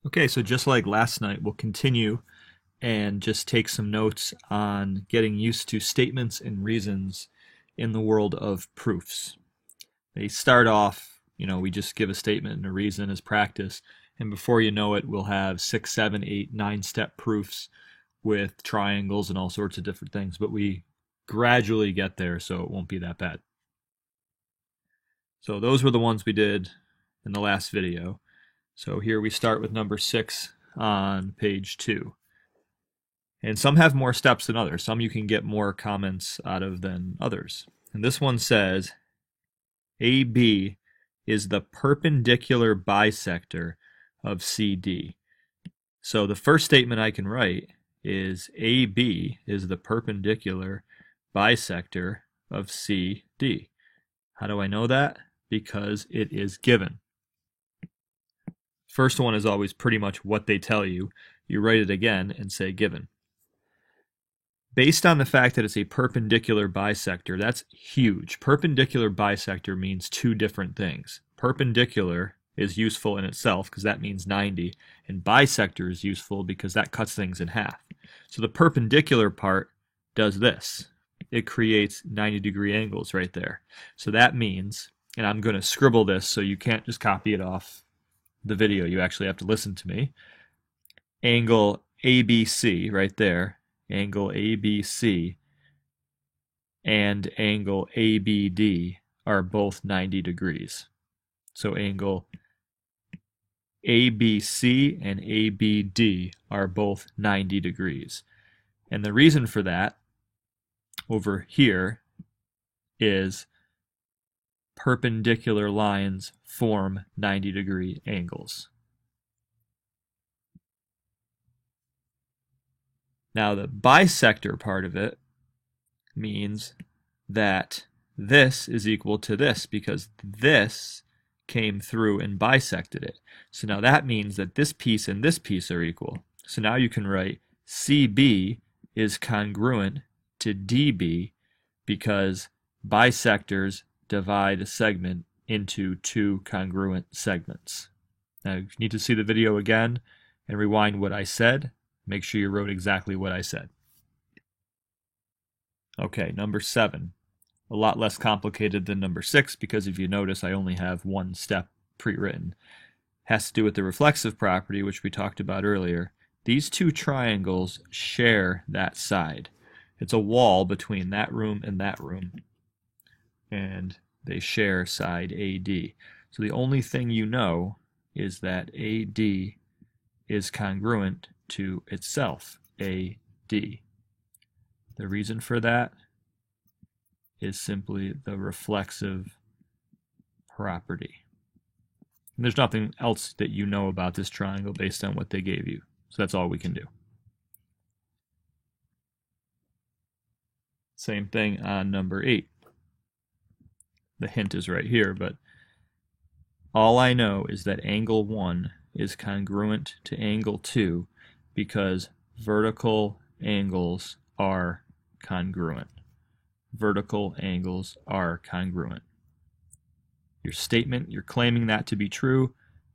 Okay, so just like last night, we'll continue and just take some notes on getting used to statements and reasons in the world of proofs. They start off, we just give a statement and a reason as practice, and before you know it, we'll have 6, 7, 8, 9 step proofs with triangles and all sorts of different things, but we gradually get there, so it won't be that bad. So those were the ones we did in the last video. So here we start with number 6 on page 2. And some have more steps than others. Some you can get more comments out of than others. And this one says, AB is the perpendicular bisector of CD. So the first statement I can write is AB is the perpendicular bisector of CD. How do I know that? Because it is given. First one is always pretty much what they tell you. You write it again and say given. Based on the fact that it's a perpendicular bisector, that's huge. Perpendicular bisector means two different things. Perpendicular is useful in itself because that means 90, and bisector is useful because that cuts things in half. So the perpendicular part does this. It creates 90-degree angles right there. So that means, and I'm going to scribble this so you can't just copy it off the video, you actually have to listen to me. Angle ABC right there, angle ABC and angle ABD are both 90 degrees. So angle ABC and ABD are both 90 degrees. And the reason for that over here is perpendicular lines form 90-degree angles. Now the bisector part of it means that this is equal to this because this came through and bisected it. So now that means that this piece and this piece are equal. So now you can write CB is congruent to DB because bisectors divide a segment into two congruent segments. Now you need to see the video again and rewind what I said. Make sure you wrote exactly what I said. Okay, number 7. A lot less complicated than number 6 because if you notice I only have one step pre-written. Has to do with the reflexive property, which we talked about earlier. These two triangles share that side. It's a wall between that room and that room, and they share side AD. So the only thing you know is that AD is congruent to itself, AD. The reason for that is simply the reflexive property. And there's nothing else that you know about this triangle based on what they gave you. So that's all we can do. Same thing on number 8. The hint is right here, but all I know is that angle 1 is congruent to angle 2 because vertical angles are congruent. Vertical angles are congruent. Your statement, you're claiming that to be true,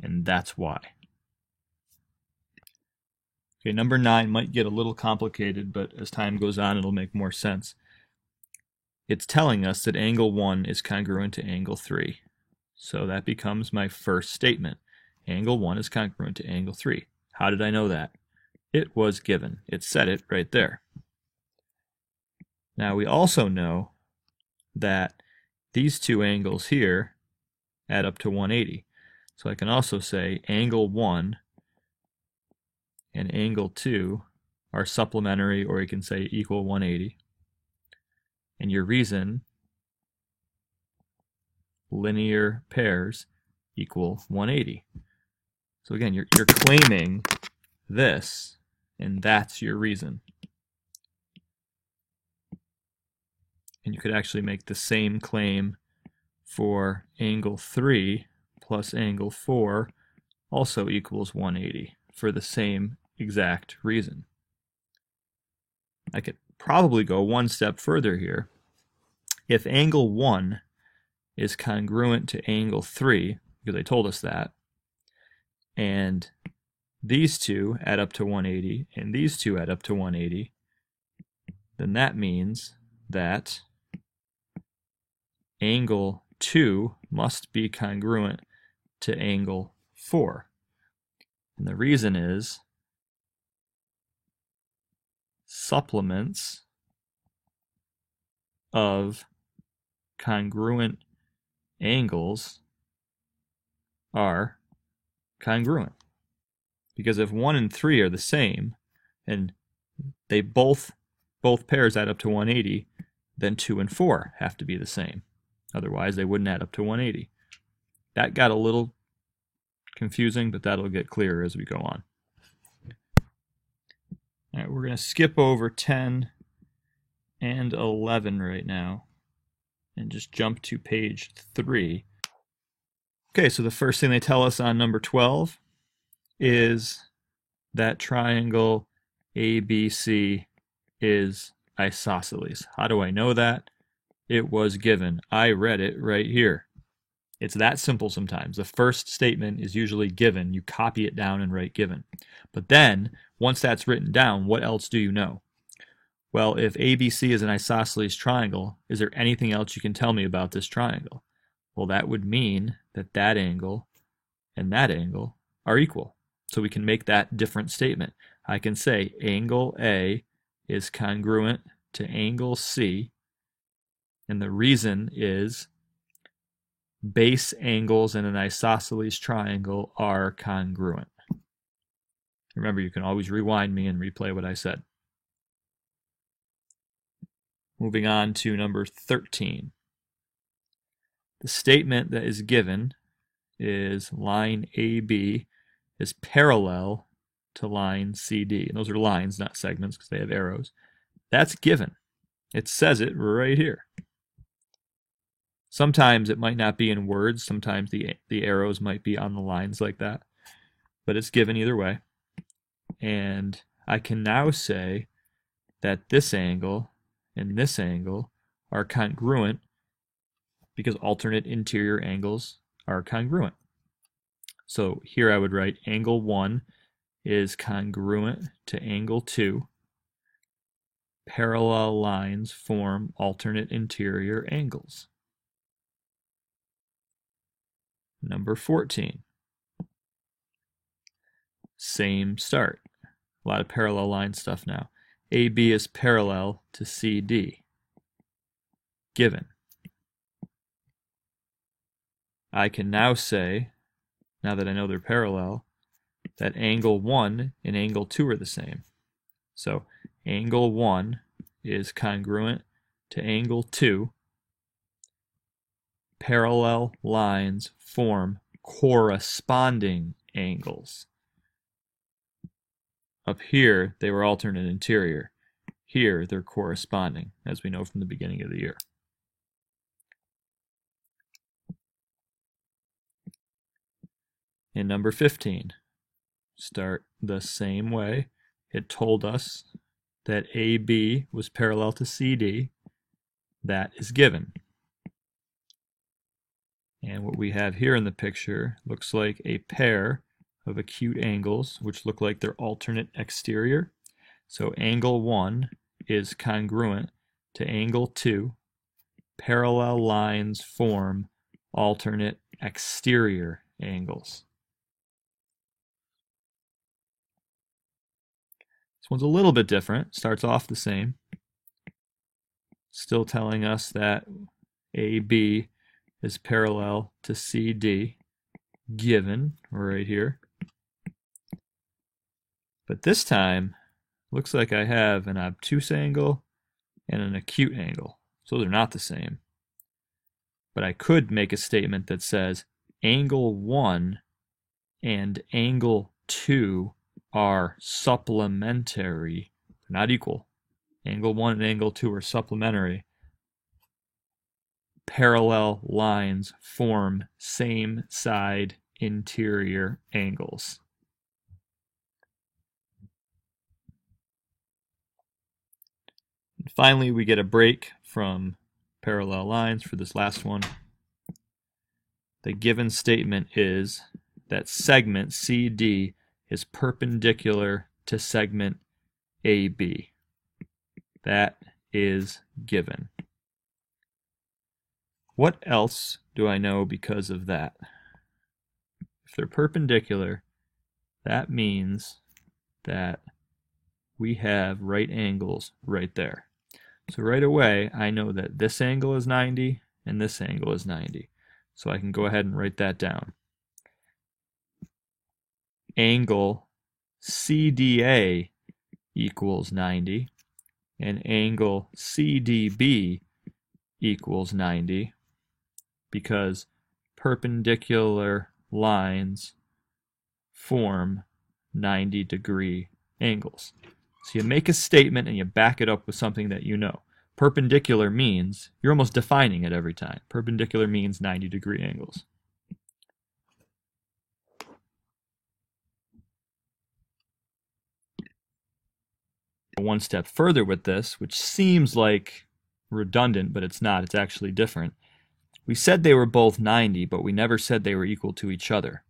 and that's why. Okay, number 9 might get a little complicated, but as time goes on, it'll make more sense. It's telling us that angle 1 is congruent to angle 3. So that becomes my first statement. Angle 1 is congruent to angle 3. How did I know that? It was given. It said it right there. Now we also know that these two angles here add up to 180. So I can also say angle 1 and angle 2 are supplementary, or you can say equal 180. And your reason, linear pairs equal 180. So again, you're claiming this, and that's your reason. And you could actually make the same claim for angle 3 plus angle 4 also equals 180 for the same exact reason. I could probably go one step further here. If angle 1 is congruent to angle 3, because they told us that, and these two add up to 180 and these two add up to 180, then that means that angle 2 must be congruent to angle 4. And the reason is supplements of congruent angles are congruent. Because if 1 and 3 are the same, and they both pairs add up to 180, then 2 and 4 have to be the same. Otherwise, they wouldn't add up to 180. That got a little confusing, but that'll get clearer as we go on. All right, we're going to skip over 10 and 11 right now and just jump to page 3. Okay, so the first thing they tell us on number 12 is that triangle ABC is isosceles. How do I know that? It was given. I read it right here. It's that simple sometimes. The first statement is usually given. You copy it down and write given. But then, once that's written down, what else do you know? Well, if ABC is an isosceles triangle, is there anything else you can tell me about this triangle? Well, that would mean that that angle and that angle are equal. So we can make that different statement. I can say angle A is congruent to angle C, and the reason is base angles in an isosceles triangle are congruent. Remember, you can always rewind me and replay what I said. Moving on to number 13. The statement that is given is line AB is parallel to line CD. And those are lines, not segments, because they have arrows. That's given. It says it right here. Sometimes it might not be in words. Sometimes the arrows might be on the lines like that. But it's given either way. And I can now say that this angle and this angle are congruent because alternate interior angles are congruent. So here I would write angle 1 is congruent to angle 2. Parallel lines form alternate interior angles. Number 14. Same start. A lot of parallel line stuff now. AB is parallel to CD. Given. I can now say, now that I know they're parallel, that angle 1 and angle 2 are the same. So angle 1 is congruent to angle 2. Parallel lines form corresponding angles. Up here, they were alternate interior. Here, they're corresponding, as we know from the beginning of the year. In number 15, start the same way. It told us that AB was parallel to CD. That is given. And what we have here in the picture looks like a pair of acute angles, which look like they're alternate exterior. So angle 1 is congruent to angle 2. Parallel lines form alternate exterior angles. This one's a little bit different. Starts off the same. Still telling us that AB is parallel to CD, given right here. But this time, looks like I have an obtuse angle and an acute angle. So they're not the same. But I could make a statement that says angle 1 and angle 2 are supplementary, not equal. Angle 1 and angle 2 are supplementary. Parallel lines form same side interior angles. And finally, we get a break from parallel lines for this last one. The given statement is that segment CD is perpendicular to segment AB. That is given. What else do I know because of that? If they're perpendicular, that means that we have right angles right there. So right away, I know that this angle is 90 and this angle is 90. So I can go ahead and write that down. Angle CDA equals 90 and angle CDB equals 90 because perpendicular lines form 90-degree angles. So you make a statement and you back it up with something that you know. Perpendicular means, you're almost defining it every time. Perpendicular means 90-degree angles. One step further with this, which seems like redundant, but it's not, it's actually different. We said they were both 90, but we never said they were equal to each other.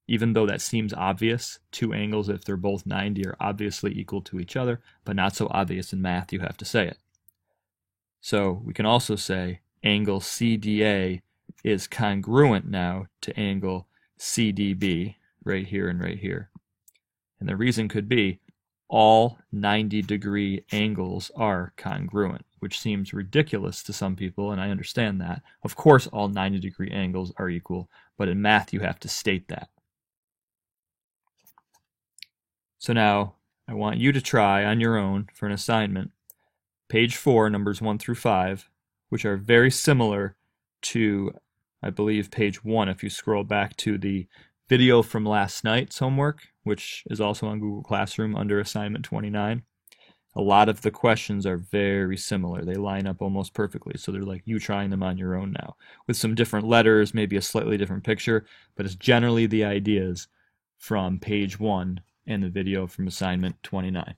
Even though that seems obvious, two angles, if they're both 90, are obviously equal to each other, but not so obvious in math, you have to say it. So we can also say angle CDA is congruent now to angle CDB, right here and right here. And the reason could be all 90-degree angles are congruent, which seems ridiculous to some people, and I understand that. Of course, all 90-degree angles are equal, but in math you have to state that. So now I want you to try on your own for an assignment page 4, numbers 1 through 5, which are very similar to, I believe, page 1 if you scroll back to the video from last night's homework, which is also on Google Classroom under assignment 29. A lot of the questions are very similar. They line up almost perfectly, so they're like you trying them on your own now, with some different letters, maybe a slightly different picture, but it's generally the ideas from page 1 and the video from assignment 29.